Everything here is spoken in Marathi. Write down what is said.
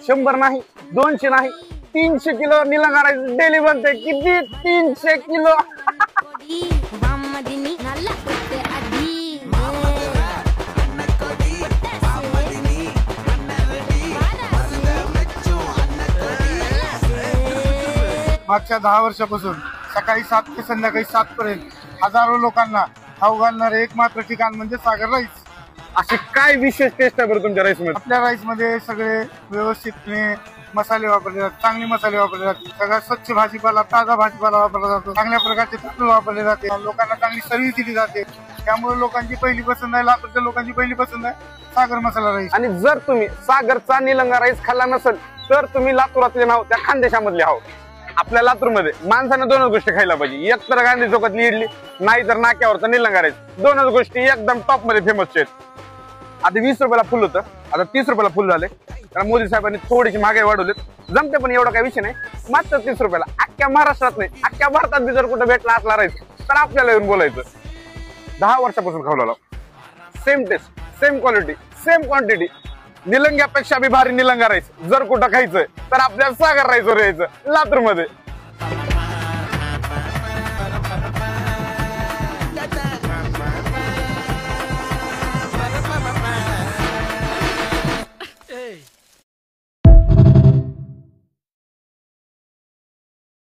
100 नाही, 200 नाही, 300 किलो निलंगा राईस डेली बनते. किती? 300 किलो. मागच्या 10 वर्षापासून सकाळी 7 ते संध्याकाळी 7 पर्यंत हजारो लोकांना खाऊ घालणारे एकमात्र ठिकाण म्हणजे सागर राईस. असे काय विशेष टेस्ट आहे बरं तुमच्या राईस मध्ये? आपल्या राईस मध्ये सगळे व्यवस्थितपणे मसाले वापरले जातात, चांगले मसाले वापरले जातात, सगळा स्वच्छ भाजीपाला, ताजा भाजीपाला वापरला जातो, चांगल्या प्रकारचे तांदूळ वापरले जाते, लोकांना चांगली सर्व्हिस दिली जाते. त्यामुळे लोकांची पहिली पसंत आहे, लातूरच्या लोकांची पहिली पसंत आहे सागर मसाला राईस. आणि जर तुम्ही सागरचा निलंगा राईस खाल्ला नसेल तर तुम्ही लातूरातले नाव त्या खानदेशामधले आहोत. आपल्या लातूरमध्ये माणसाने 2च गोष्टी खायला पाहिजे, एक तर गांधी चौकातली इडली, नाही तर नाक्यावरचा निलंगा राईस. 2च गोष्टी एकदम टॉप मध्ये फेमस आहेत. आधी 20 रुपयाला फुल होतं, आता 30 रुपयाला फुल झाले. कारण मोदी साहेबांनी थोडीशी महागाई वाढवली. जमते पण एवढा काही विषय नाही. मात्र 30 रुपयाला अख्ख्या महाराष्ट्रात नाही, अख्ख्या भारतात बी जर कुठे भेटला असला राईस तर आपल्याला येऊन बोलायचं. 10 वर्षापासून खावला, same taste, same quality, same quantity. निलंग्यापेक्षा बी भारी निलंगा राईस जर कुठं खायचंय तर आपल्याला सागर राईसवर यायचं लातूर मध्ये.